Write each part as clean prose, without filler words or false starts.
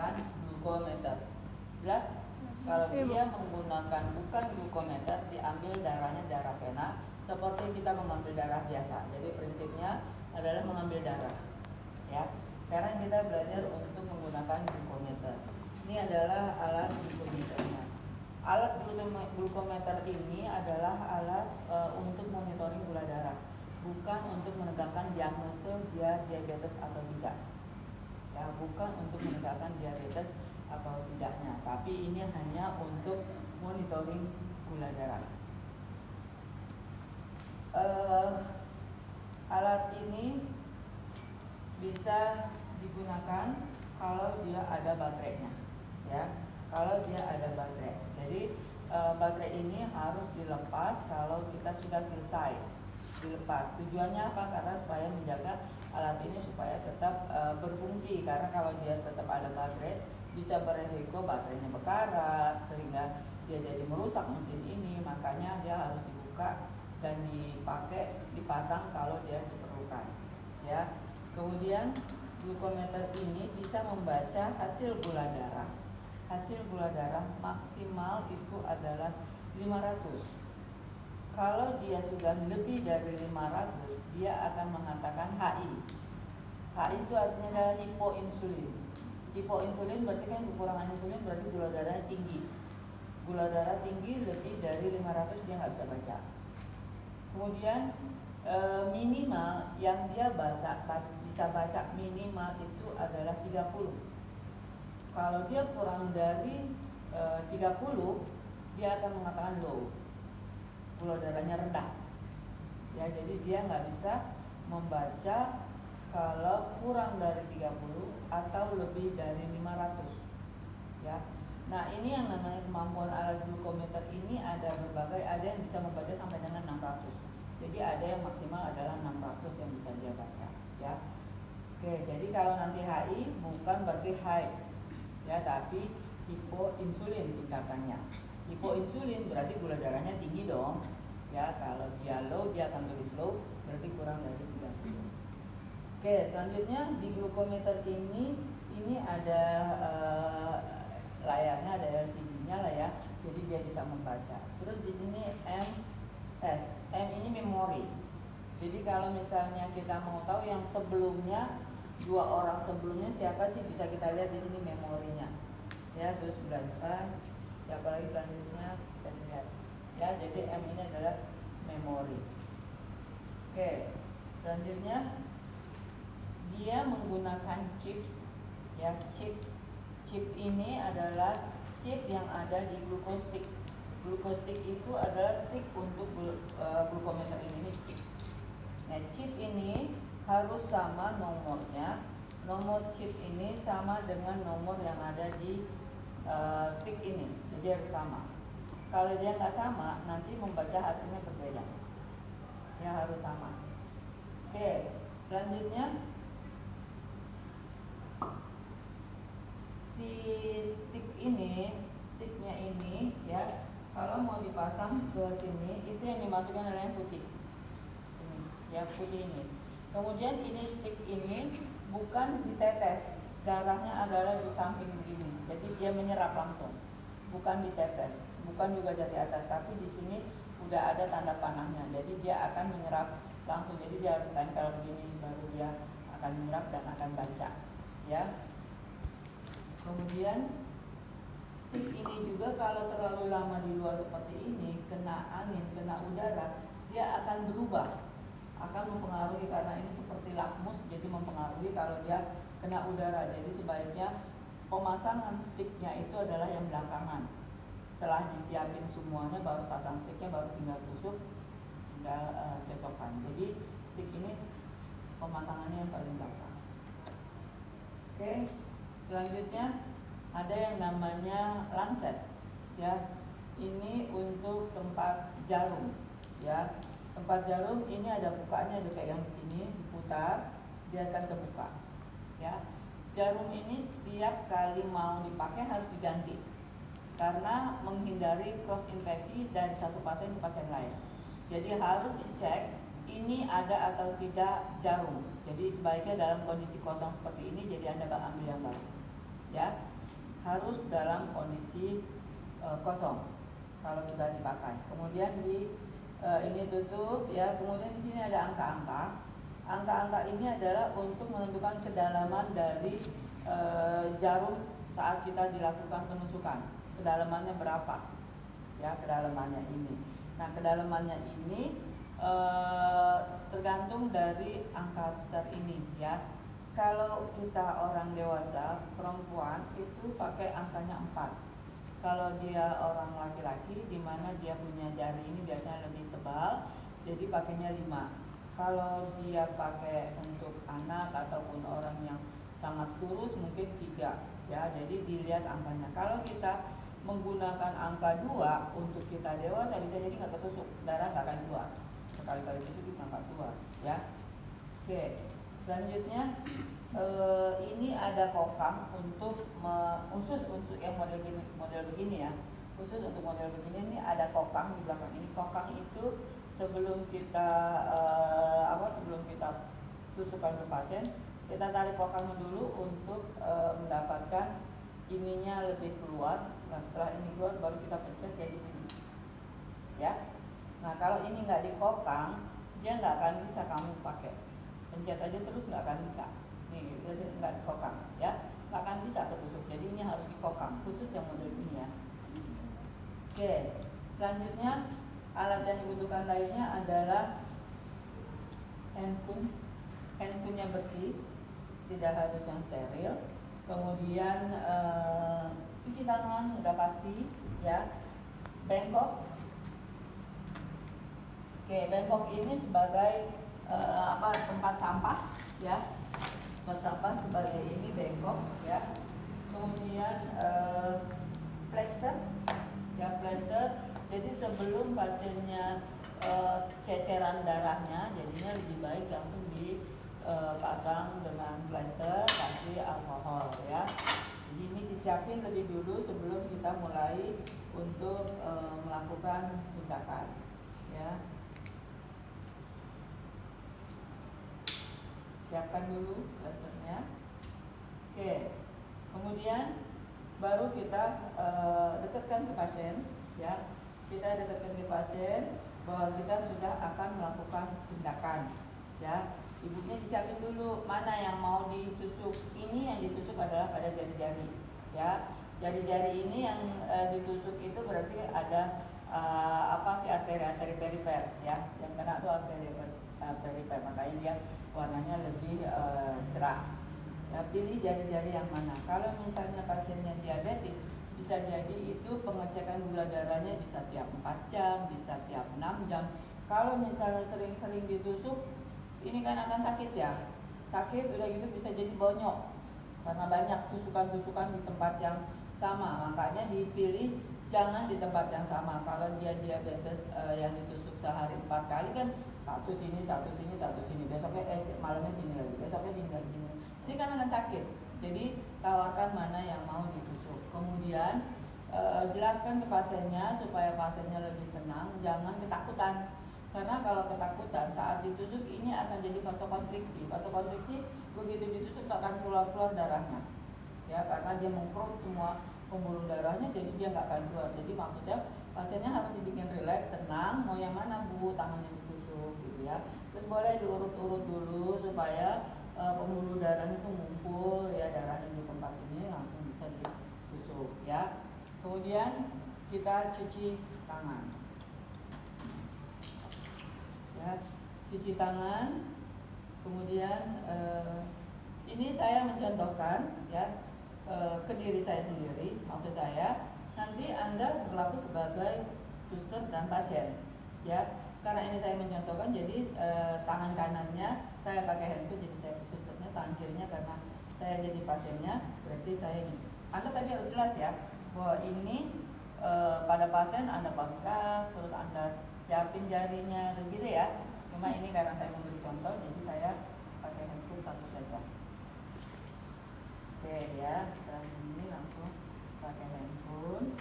menggunakan glukometer. Jelas? Kalau dia menggunakan bukan glukometer, diambil darahnya darah vena, seperti kita mengambil darah biasa. Jadi prinsipnya adalah mengambil darah. Ya. Sekarang kita belajar untuk menggunakan glukometer. Ini adalah alat glukometernya. Alat glukometer ini adalah alat untuk monitoring gula darah, bukan untuk menegakkan diagnosis dia diabetes atau tidak. Ya, bukan untuk menegakkan diabetes atau tidaknya, tapi ini hanya untuk monitoring gula darah. Alat ini bisa digunakan kalau dia ada baterainya, ya. Kalau dia ada baterai, jadi baterai ini harus dilepas kalau kita sudah selesai dilepas. Tujuannya apa? Karena supaya menjaga alat ini supaya tetap berfungsi. Karena kalau dia tetap ada baterai, bisa beresiko baterainya berkarat sehingga dia jadi merusak mesin ini. Makanya dia harus dibuka dan dipasang kalau dia diperlukan. Ya. Kemudian glukometer ini bisa membaca hasil gula darah. Hasil gula darah maksimal itu adalah 500. Kalau dia sudah lebih dari 500, dia akan mengatakan HI. HI itu artinya adalah hipoinsulin. Hipoinsulin berarti kan kekurangan insulin, berarti gula darahnya tinggi. Gula darah tinggi lebih dari 500 dia nggak bisa baca. Kemudian minimal yang dia bisa baca minimal itu adalah 30. Kalau dia kurang dari 30, dia akan mengatakan low, gula darahnya rendah. Ya, jadi dia nggak bisa membaca kalau kurang dari 30 atau lebih dari 500. Ya. Nah, ini yang namanya kemampuan alat glukometer ini ada berbagai, ada yang bisa membaca sampai dengan 600. Jadi ada yang maksimal adalah 600 yang bisa dia baca, ya. Oke, jadi kalau nanti HI bukan berarti high, ya, tapi hipoinsulin singkatannya. Hipoinsulin berarti gula darahnya tinggi dong. Ya, kalau dia low dia akan tulis low, berarti kurang dari 30. Oke, selanjutnya di glukometer ini ada layarnya, ada LCD-nya lah ya. Jadi dia bisa membaca. Terus di sini M ini memori. Jadi kalau misalnya kita mau tahu yang sebelumnya, 2 orang sebelumnya siapa sih, bisa kita lihat di sini memorinya. Ya, terus belajar siapa lagi selanjutnya bisa dilihat. Ya, jadi M ini adalah memori. Oke, selanjutnya dia menggunakan chip. Ya, chip ini adalah chip yang ada di glukostick. Glukostick itu adalah stick untuk glukometer ini stick. Nah, chip ini harus sama nomornya. Nomor chip ini sama dengan nomor yang ada di stick ini, jadi harus sama. Kalau dia nggak sama, nanti membaca hasilnya berbeda. Ya, harus sama. Oke, selanjutnya si sticknya ini ya, kalau mau dipasang ke sini, itu yang dimasukkan adalah yang putih. Ini, ya, putih ini. Kemudian ini stick ini bukan ditetes, darahnya adalah di samping begini. Jadi dia menyerap langsung, bukan ditetes, bukan juga dari atas, tapi di sini udah ada tanda panahnya. Jadi dia akan menyerap langsung. Jadi dia harus tempel begini, baru dia akan menyerap dan akan baca. Ya. Kemudian stick ini juga kalau terlalu lama di luar seperti ini, kena angin, kena udara, dia akan berubah, akan mempengaruhi, karena ini seperti lakmus, jadi mempengaruhi kalau dia kena udara. Jadi sebaiknya pemasangan sticknya itu adalah yang belakangan. Setelah disiapin semuanya, baru pasang sticknya, baru tinggal tusuk, tinggal cocokkan. Jadi stick ini pemasangannya yang paling belakang. Oke. Selanjutnya ada yang namanya lancet, ya. Ini untuk tempat jarum, ya. Tempat jarum ini ada bukanya, ada pegang di sini, diputar, dia akan terbuka, ya. Jarum ini setiap kali mau dipakai harus diganti, karena menghindari cross infeksi dari satu pasien ke pasien lain. Jadi harus dicek ini ada atau tidak jarum. Jadi sebaiknya dalam kondisi kosong seperti ini, jadi Anda ambil yang baru. ya, harus dalam kondisi kosong kalau sudah dipakai. Kemudian ini tutup ya. Kemudian di sini ada angka-angka. Angka-angka ini adalah untuk menentukan kedalaman dari jarum saat kita dilakukan penusukan. Kedalamannya berapa? Ya, kedalamannya ini. Nah, kedalamannya ini tergantung dari angka besar ini ya. Kalau kita orang dewasa, perempuan itu pakai angkanya 4. Kalau dia orang laki-laki, di mana dia punya jari ini biasanya lebih tebal, jadi pakainya 5. Kalau dia pakai untuk anak ataupun orang yang sangat kurus mungkin 3 ya. Jadi dilihat angkanya. Kalau kita menggunakan angka 2 untuk kita dewasa, bisa jadi nggak ketusuk, darah nggak akan keluar. Sekali-kali tusuk kita nggak keluar ya. Oke, selanjutnya ini ada kokang untuk khusus untuk yang model begini ya. Khusus untuk model begini ini ada kokang di belakang ini. Kokang itu sebelum kita sebelum kita tusukkan ke pasien, kita tarik kokangnya dulu untuk mendapatkan ininya lebih keluar. Nah, setelah ini keluar baru kita pencet jadi ini ya. Nah, kalau ini nggak dikokang, dia nggak akan bisa kamu pakai. Pencet aja terus nggak akan bisa. Nih, nggak dikokang ya, nggak akan bisa ketusuk. Jadi ini harus dikokang, khusus yang model ini ya. Oke, selanjutnya alat yang dibutuhkan lainnya adalah handphone. Handphonenya bersih, tidak harus yang steril. Kemudian cuci tangan udah pasti ya. Bengkok. Oke, bengkok ini sebagai tempat sampah ya. Tempat sampah sebagai ini bengkok ya. Kemudian plester ya, plester. Jadi sebelum pasiennya ceceran darahnya, jadinya lebih baik langsung dipasang dengan plester, kasih alkohol ya. Jadi ini disiapin lebih dulu sebelum kita mulai untuk melakukan tindakan ya. Siapkan dulu plasternya. Oke, kemudian baru kita dekatkan ke pasien ya. Kita dekatkan ke pasien bahwa kita sudah akan melakukan tindakan ya. Ibunya disiapin dulu mana yang mau ditusuk. Ini yang ditusuk adalah pada jari-jari ya. Jari-jari ini yang ditusuk itu berarti ada arteri perifer ya. Yang kena itu arteri perifer, makanya dia warnanya lebih cerah. Ya, pilih jari-jari yang mana. Kalau misalnya pasiennya diabetes, bisa jadi itu pengecekan gula darahnya bisa tiap 4 jam, bisa tiap 6 jam. Kalau misalnya sering-sering ditusuk, ini kan akan sakit ya. Sakit udah gitu bisa jadi bonyok karena banyak tusukan-tusukan di tempat yang sama. Makanya dipilih jangan di tempat yang sama. Kalau dia diabetes yang ditusuk sehari 4 kali kan satu sini, besoknya malamnya sini lagi, besoknya sini lagi. Ini kan akan sakit. Jadi tawarkan mana yang mau ditusuk. Kemudian jelaskan ke pasiennya supaya pasiennya lebih tenang, jangan ketakutan. Karena kalau ketakutan saat ditusuk ini akan jadi vasokonstriksi. Vasokonstriksi begitu ditusuk akan keluar darahnya. Ya, karena dia mengkerut semua pembuluh darahnya, jadi dia nggak akan keluar. Jadi maksudnya pasiennya harus dibikin rileks, tenang. Mau yang mana bu, tangannya ditusuk gitu ya. Terus boleh diurut-urut dulu supaya pembuluh darahnya itu ngumpul ya, darahnya di tempat sini langsung bisa ditusuk ya. Kemudian kita cuci tangan ya, cuci tangan. Kemudian ini saya mencontohkan ya ke diri saya sendiri. Maksud saya nanti Anda berlaku sebagai suster dan pasien ya. Karena ini saya mencontohkan, jadi tangan kanannya saya pakai handphone, jadi saya susternya, tangan kirinya karena saya jadi pasiennya, berarti saya ini. Anda tadi harus jelas ya bahwa ini pada pasien Anda bengkak, terus Anda siapin jarinya, begitu ya. Cuma ini karena saya memberi contoh, jadi saya pakai handphone satu saja. Oke ya, setelah ini langsung pakai handphone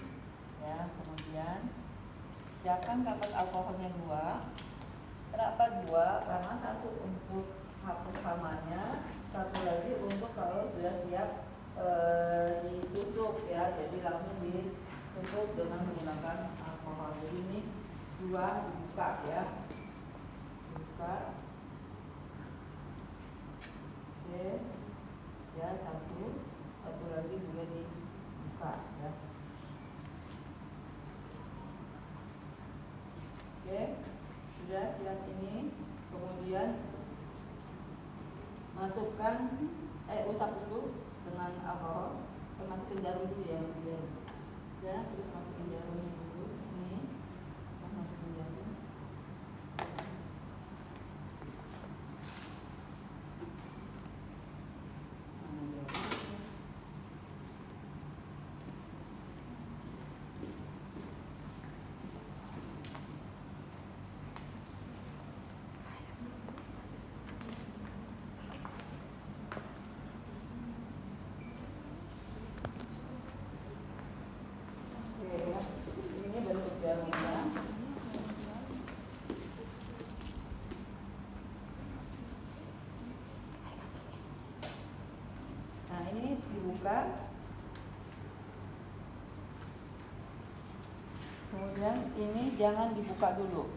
ya. Kemudian siapkan kapal alkoholnya 2. Kenapa 2? Karena satu untuk hapus hamanya, satu lagi untuk kalau sudah siap tutup dengan menggunakan alkohol. Jadi ini 2 dibuka ya, buka, oke ya, satu lagi juga dibuka ya. Oke, sudah siap ini. Kemudian masukkan usap dulu dengan alkohol. Masukin jarum dulu ya, terus masukin jarumnya dulu sini, masukin jarum. Ini bentuk jarumnya. Nah, ini dibuka. Kemudian ini jangan dibuka dulu.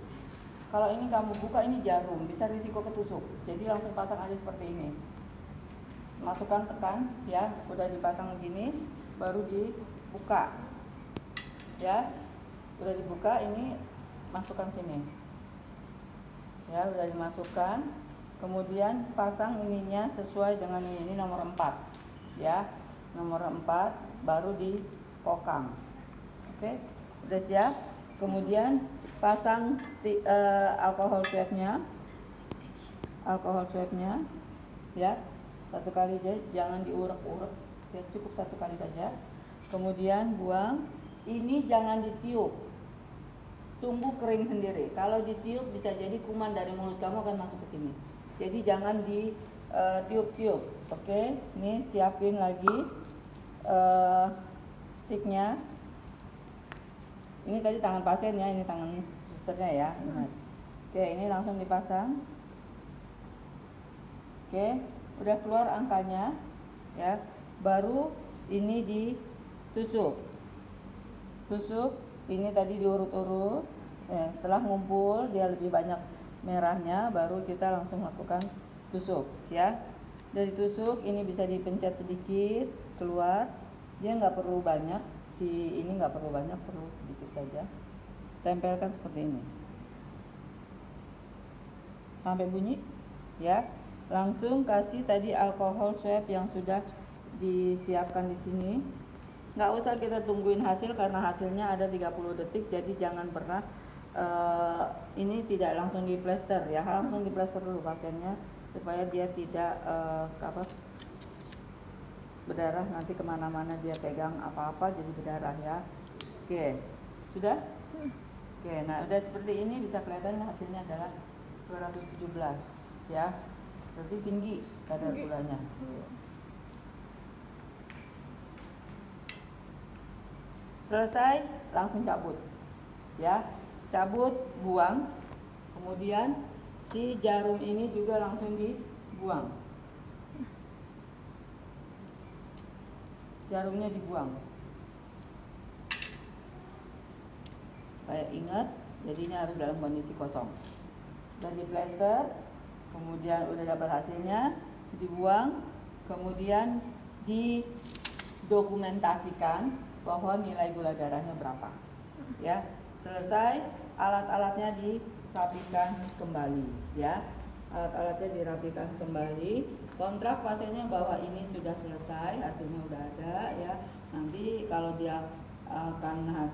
Kalau ini kamu buka, ini jarum, bisa risiko ketusuk. Jadi langsung pasang aja seperti ini. Masukkan, tekan ya, udah dipasang begini, baru dibuka. Ya, udah dibuka, ini masukkan sini. Ya, udah dimasukkan. Kemudian pasang ininya sesuai dengan ini nomor 4. Ya, nomor 4 baru dipokang. Oke, udah siap. Kemudian pasang alkohol swabnya. Ya, 1 kali aja, jangan diurek-urek. Ya, cukup 1 kali saja. Kemudian buang. Ini jangan ditiup, tunggu kering sendiri. Kalau ditiup bisa jadi kuman dari mulut kamu akan masuk ke sini. Jadi jangan ditiup-tiup. Oke, ini siapin lagi sticknya. Ini tadi tangan pasiennya, ini tangan susternya ya. Ingat. Oke, ini langsung dipasang. Oke, udah keluar angkanya, ya. Baru ini ditusuk. Ini tadi diurut-urut. Setelah ngumpul dia lebih banyak merahnya, baru kita langsung lakukan tusuk ya. Dari tusuk ini bisa dipencet sedikit keluar. Dia nggak perlu banyak, ini nggak perlu banyak, perlu sedikit saja. Tempelkan seperti ini sampai bunyi ya. Langsung kasih tadi alkohol swab yang sudah disiapkan di sini. Nggak usah kita tungguin hasil karena hasilnya ada 30 detik, jadi jangan pernah ini tidak langsung di plester ya, langsung di plester dulu pasiennya supaya dia tidak berdarah, nanti kemana-mana dia pegang apa-apa jadi berdarah ya. Oke, sudah? Oke, nah udah seperti ini bisa kelihatan hasilnya adalah 217 ya, berarti tinggi kadar gulanya. Selesai, langsung cabut ya, cabut, buang. Kemudian si jarum ini juga langsung dibuang, jarumnya dibuang. Kayak ingat, jadinya harus dalam kondisi kosong. Dan di plester, kemudian udah dapat hasilnya, dibuang. Kemudian didokumentasikan bahwa nilai gula darahnya berapa ya. Selesai, alat-alatnya dirapikan kembali ya, alat-alatnya dirapikan kembali. Kontrak pasiennya bahwa ini sudah selesai, hasilnya udah ada ya. Nanti kalau dia akan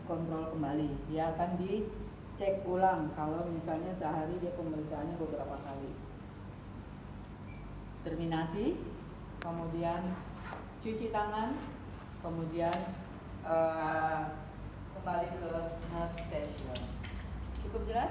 kontrol kembali, dia akan dicek ulang kalau misalnya sehari dia pemeriksaannya beberapa kali. Terminasi, kemudian cuci tangan, kemudian kembali ke nurse station. Cukup jelas?